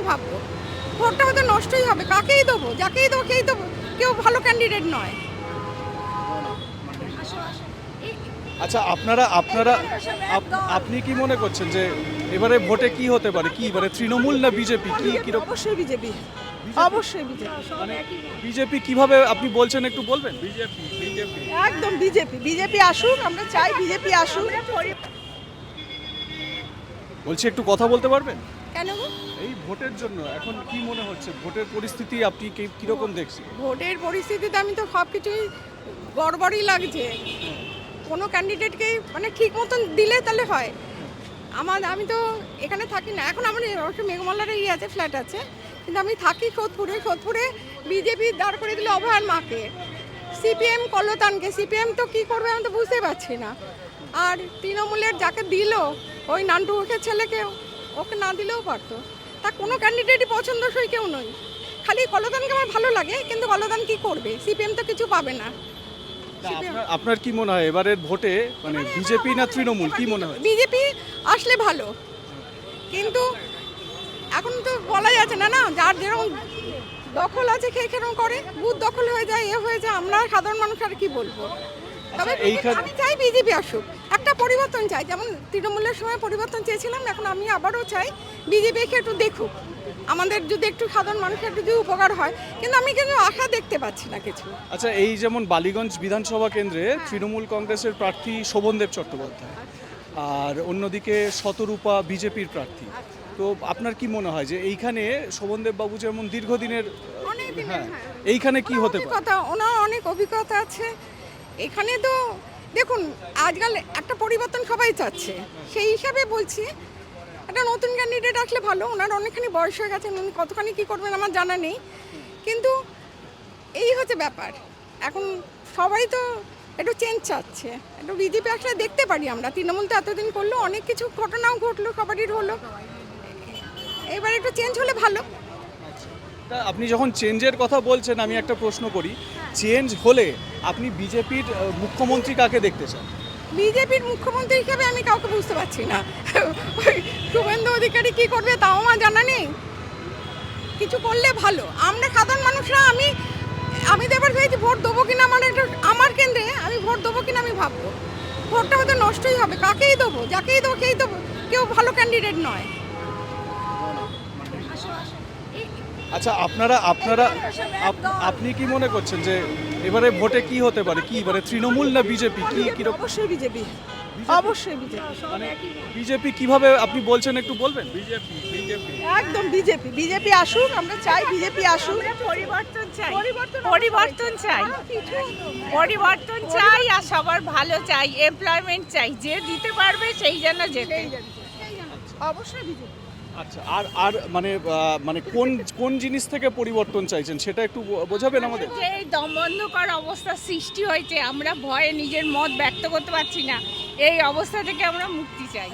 ভাববো। ভোটটা হয়তো নষ্টই হবে, কাকেই দেবো, যাকেই দেবো কেই দেবো, কেউ ভালো ক্যান্ডিডেট নয়। আচ্ছা, আপনারা আপনারা আপনি কি মনে করছেন যে এবারে ভোটে কি হতে পারে? কি এবারে তৃণমূল না বিজেপি? কি কিরকম? অবশ্যই বিজেপি, অবশ্যই বিজেপি, মানে বিজেপি কিভাবে আপনি বলছেন একটু বলবেন? একদম বিজেপি। বিজেপি আসুক, আমরা চাই বিজেপি আসুক। বলছি একটু কথা বলতে পারবেন? কেন গো? এই ভোটের জন্য এখন কি মনে হচ্ছে? ভোটের পরিস্থিতি আপনি কিরকম দেখছেন? ভোটের পরিস্থিতিতে আমি তো সব কিছুই গড়বড়ই লাগছে। কোনো ক্যান্ডিডেটকে মানে ঠিক মতন দিলে তাহলে হয়। আমি তো এখানে থাকি না, এখন আমার অবশ্য মেঘমালার আছে, ফ্ল্যাট আছে, কিন্তু আমি থাকি সোদপুরে বিজেপি দাঁড় করে দিল অভয়ার মাকে, সিপিএম কল্লতানকে। সিপিএম তো কী করবে আমি তো বুঝতে পারছি না। আর তৃণমূলের যাকে দিল ওই নান্টু ওকে ছেলেকে, ওকে না দিলেও পারতো। তা কোনো ক্যান্ডিডেটই পছন্দসই কেউ নয়, খালি কল্লতানকে আমার ভালো লাগে, কিন্তু কল্লতান কী করবে? সিপিএম তো কিছু পাবে না। আপনার কি মনে হয় এবারের ভোটে মানে বিজেপি না তৃণমূল কি মনে হয়? বিজেপি আসলে ভালো, কিন্তু এখন তো বলা যাচ্ছে না, যার যেরকম দখল আছে খেয়ে খেরম করে, বুথ দখল হয়ে যায়, হয়ে যায়, আমরা সাধারণ মানুষ আর কি বলবো। তবে আমি চাই বিজেপি আসুক, একটা পরিবর্তন চাই, যেমন তৃণমূলের সময় পরিবর্তন চেয়েছিলাম, এখন আমি আবারও চাই বিজেপিকে একটু দেখুক, আমাদের যদি একটু সাধারণ মানুষের একটু যদি উপকার হয়, কিন্তু আমি কিন্তু আশা দেখতে পাচ্ছি না কিছু। আচ্ছা, এই যেমন বালিগঞ্জ বিধানসভা কেন্দ্রে তৃণমূল কংগ্রেসের প্রার্থী শোভনদেব চট্টোপাধ্যায়, আর অন্যদিকে শতরূপা বিজেপির প্রার্থী। তো আপনার কি মনে হয় যে এইখানে শোভনদেব বাবু যেমন দীর্ঘদিনের, হ্যাঁ, এইখানে কি হতে পারে? কথা, ওনার অনেক অভিজ্ঞতা আছে এখানে। তো দেখুন, আজকাল একটা পরিবর্তন সবাই চাচ্ছে, সেই হিসাবে বলছি একটা নতুন ক্যান্ডিডেট আসলে ভালো। ওনার অনেকখানি বয়স হয়ে গেছে, উনি কতখানি কী করবেন আমার জানা নেই, কিন্তু এই হচ্ছে ব্যাপার। এখন সবাই তো একটু চেঞ্জ চাচ্ছে, একটু বিজেপি আসলে দেখতে পারি আমরা। তৃণমূল তো এতদিন করলো, অনেক কিছু ঘটনাও ঘটলো, সবারই হলো, এবার একটু চেঞ্জ হলে ভালো। তা আপনি যখন চেঞ্জের কথা বলছেন, আমি একটা প্রশ্ন করি, চেঞ্জ হলে আপনি বিজেপির মুখ্যমন্ত্রী কাকে দেখতে চান? বিজেপির মুখ্যমন্ত্রী হিসেবে আমি কাউকে বুঝতে পারছি না। ওই শুভেন্দু অধিকারী কী করবে তাও আমার জানা নেই, কিছু করলে ভালো। আমরা সাধারণ মানুষরা, আমি তো এবার ভেবেছি ভোট দেবো কিনা, আমার কেন্দ্রে আমি ভোট দেবো কিনা আমি ভাববো। ভোটটা হয়তো নষ্টই হবে, কাকেই দেবো, যাকেই দেবো কেই দেবো, কেউ ভালো ক্যান্ডিডেট নয়। আচ্ছা, আপনি কি মনে করছেন যে এবারে ভোটে কি হতে পারে? কি এবারে তৃণমূল না বিজেপি? কি কিরকম? অবশ্যই বিজেপি, অবশ্যই বিজেপি। মানে বিজেপি কিভাবে আপনি বলছেন একটু বলবেন? একদম বিজেপি। বিজেপি আসুক, আমরা চাই বিজেপি আসুক। পরিবর্তন চাই, পরিবর্তন চাই, পরিবর্তন চাই, আর সবার ভালো চাই, এমপ্লয়মেন্ট চাই, যে দিতে পারবে সেই জন্য যেতে। অবশ্যই বিজেপি। আচ্ছা, আর মানে কোন জিনিস থেকে পরিবর্তন চাইছেন সেটা একটু বোঝাবেন আমাদের? যে এই দমবন্ধকর অবস্থা সৃষ্টি হয়েছে, আমরা ভয়ে নিজের মত ব্যক্ত করতে পারছি না, এই অবস্থা থেকে আমরা মুক্তি চাই।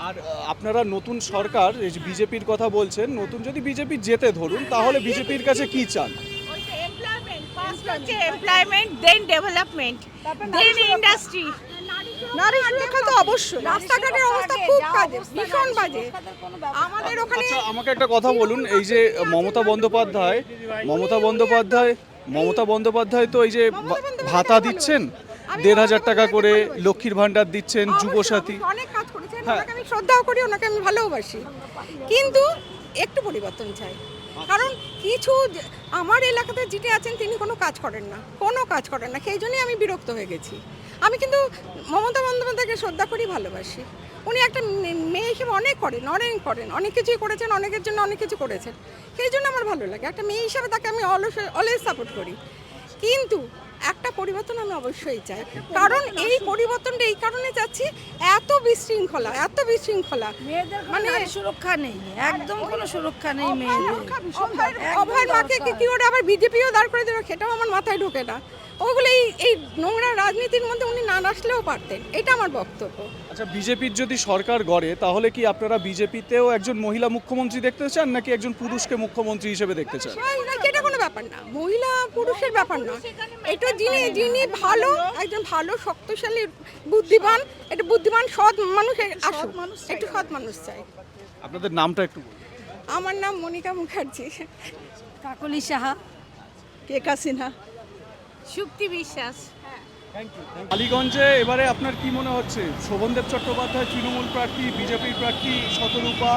আর আপনারা নতুন সরকার, এই যে বিজেপির কথা বলছেন, নতুন যদি বিজেপি জেতে ধরুন, তাহলে বিজেপির কাছে কি চান? এমপ্লয়মেন্ট, দেন ডেভেলপমেন্ট, দেন ইন্ডাস্ট্রি। নারী সুরক্ষা তো অবশ্যই। রাস্তাঘাটের অবস্থা খুব বাজে, ভীষণ বাজে আমাদের ওখানে। আচ্ছা, আমাকে একটা কথা বলুন, এই যে মমতা বন্দ্যোপাধ্যায় তো এই যে ভাতা দিচ্ছেন ১,৫০০ টাকা করে, লক্ষ্মীর ভান্ডার দিচ্ছেন, যুবসাথী, অনেক কাজ করেছেন, ওনাকে আমি শ্রদ্ধাও করি, ওনাকে আমি ভালোবাসি, কিন্তু একটু পরিবর্তন চাই। কারণ কিছু আমার এলাকাতে যিনি আছেন তিনি কোনো কাজ করেন না, সেই জন্যই আমি বিরক্ত হয়ে গেছি। আমি কিন্তু মমতা বন্দ্যোপাধ্যায়কে শ্রদ্ধা করি, ভালোবাসি। উনি একটা মেয়ে হিসেবে অনেক করেন, অনেক কিছুই করেছেন, অনেকের জন্য অনেক কিছু করেছেন, সেই জন্য আমার ভালো লাগে। একটা মেয়ে হিসাবে তাকে আমি অলওয়েজ সাপোর্ট করি, কিন্তু একটা পরিবর্তন আমি অবশ্যই চাই। কারণ এই পরিবর্তনটা এই কারণে চাচ্ছি, এত বিশৃঙ্খলা, মানে সুরক্ষা নেই, একদম কোনো সুরক্ষা নেই মেয়েদের। অভয়ের মাকে কি করে আবার বিজেপিও দাঁড় করে দেবে, সেটাও আমার মাথায় ঢোকে না। ওগুলো এই নোংরা রাজনীতির মধ্যে উনি না আসলেও পারতেন, এটা আমার বক্তব্য। আচ্ছা, বিজেপির যদি সরকার গড়ে, তাহলে কি আপনারা বিজেপিতেও একজন মহিলা মুখ্যমন্ত্রী দেখতে চান, নাকি একজন পুরুষকে মুখ্যমন্ত্রী হিসেবে দেখতে চান? এটা কোনো ব্যাপার না, মহিলা পুরুষের ব্যাপার না, এটা যিনি ভালো, একজন ভালো শক্তিশালী বুদ্ধিমান, এটা বুদ্ধিমান সৎ মানুষ আসুক, একটু সৎ মানুষ চাই। আপনাদের নামটা একটু বলুন। আমার নাম মনিকা মুখার্জি। কাকলি সাহা। কেক হাসিনা। শুক্তি বিশ্বাস। বালিগঞ্জে এবারে আপনার কি মনে হচ্ছে? শোভনদেব চট্টোপাধ্যায় তৃণমূল প্রার্থী, বিজেপির প্রার্থী শতরূপা,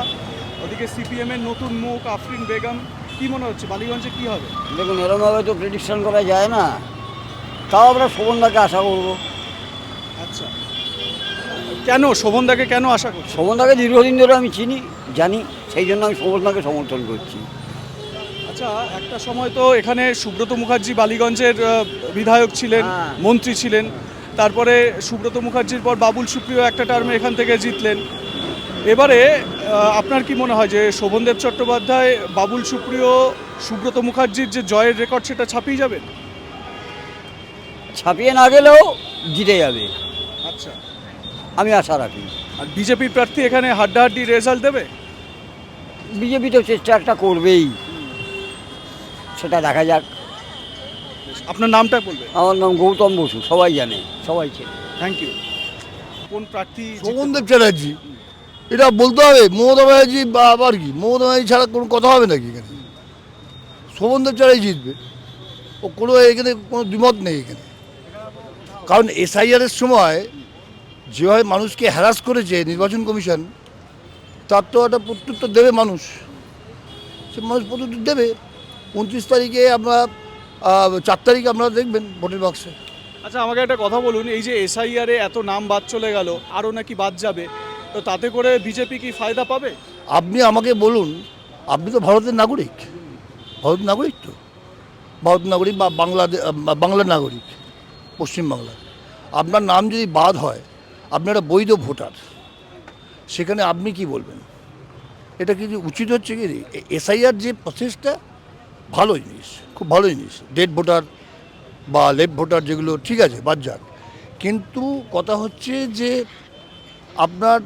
ওদিকে সিপিএম এর নতুন মুখ আফরিন বেগম, কি মনে হচ্ছে বালিগঞ্জে কি হবে? দেখুন, এরমভাবে তো প্রেডিকশন করা যায় না, তাও আমরা শোভনদাকে আশা করবো। আচ্ছা, কেন শোভনদাকে কেন আশা করছেন? শোভনদাকে দীর্ঘদিন ধরে আমি চিনি, জানি, সেই জন্য আমি শোভনদাকে সমর্থন করছি। আচ্ছা, একটা সময় তো এখানে সুব্রত মুখার্জি বালিগঞ্জের বিধায়ক ছিলেন, হ্যাঁ। মন্ত্রী ছিলেন, তারপরে সুব্রত মুখার্জির পর বাবুল সুপ্রিয় একটা টার্মে এখান থেকে জিতলেন। এবারে আপনার কি মনে হয় যে শোভনদেব চট্টোপাধ্যায়, বাবুল সুপ্রিয়, সুব্রত মুখার্জির যে জয়ের রেকর্ড সেটা ছাপিয়ে যাবেন? ছাপিয়ে না গেলেও জিতে যাবে, আচ্ছা, আমি আশা রাখি। আর বিজেপি প্রার্থী এখানে হাড্ডাহাড্ডি রেজাল্ট দেবে? বিজেপি তো চেষ্টা একটা করবেই, সেটা দেখা যাক। আপনার নামটা বলবেন? আমার নাম গৌতম বসু, সবাই জানে, সবাই চেনে। Thank you. কোন প্রার্থী জিততে শোভনদেব চ্যাটার্জি, এটা বলতে হবে। মমতা ব্যানার্জি বা আবার কি, মমতা ব্যানার্জি ছাড়া কোনো কথা হবে নাকি এখানে? শোভনদেব চ্যাটার্জি জিতবে, ও কোনো এখানে কোনো দ্বিমত নেই এখানে। কারণ এসআইআরের সময় যেভাবে মানুষকে হ্যারাস করেছে নির্বাচন কমিশন, তার তো একটা প্রত্যুত্তর দেবে মানুষ, সে মানুষ প্রত্যুত্তর দেবে। 29 তারিখে আমরা 4 তারিখে আপনারা দেখবেন ভোটের বাক্সে। আচ্ছা, আমাকে একটা কথা বলুন, এই যে এসআইআরে এত নাম বাদ চলে গেল, আরও নাকি বাদ যাবে, তো তাতে করে বিজেপি কি ফায়দা পাবে? আপনি আমাকে বলুন, আপনি তো ভারতের নাগরিক, ভারতের নাগরিক তো, ভারতের নাগরিক বা বাংলার নাগরিক, পশ্চিমবাংলার। আপনার নাম যদি বাদ হয়, আপনি একটা বৈধ ভোটার, সেখানে আপনি কি বলবেন? এটা কি উচিত হচ্ছে কি? এসআইআর যে প্রসেসটা ভালো জিনিস, খুব ভালো জিনিস। ডেড ভোটার বা লেফট ভোটার যেগুলো ঠিক আছে, বাদ যাক। কিন্তু কথা হচ্ছে যে আপনার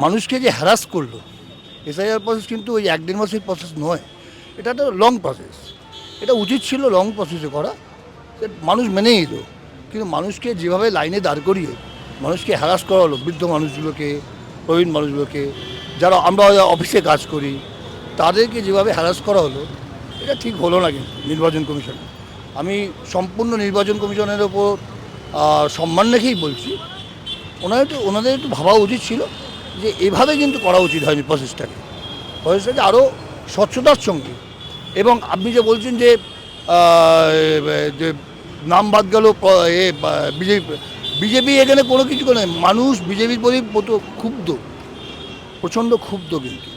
মানুষকে যে হ্যারাস করলো, এসআইআর প্রসেস কিন্তু ওই 1-1.5 মাসের প্রসেস নয়, এটা একটা লং প্রসেস। এটা উচিত ছিল লং প্রসেসে করা, মানুষ মেনেই নিল। কিন্তু মানুষকে যেভাবে লাইনে দাঁড় করিয়ে মানুষকে হ্যারাস করা হলো, বৃদ্ধ মানুষগুলোকে, প্রবীণ মানুষগুলোকে, যারা আমরা অফিসে কাজ করি, তাদেরকে যেভাবে হ্যারাস করা হলো, এটা ঠিক হলো না কিন্তু নির্বাচন কমিশন। আমি সম্পূর্ণ নির্বাচন কমিশনের ওপর সম্মান রেখেই বলছি, ওনাদের একটু ভাবা উচিত ছিল যে এভাবে কিন্তু করা উচিত হয়নি প্রসেসটাকে আরও স্বচ্ছতার সঙ্গে। এবং আপনি যে বলছেন যে নাম বাদ গেল বিজেপি এখানে কোনো কিছু করে, মানুষ বিজেপির প্রতি ক্ষুব্ধ, প্রচণ্ড ক্ষুব্ধ কিন্তু।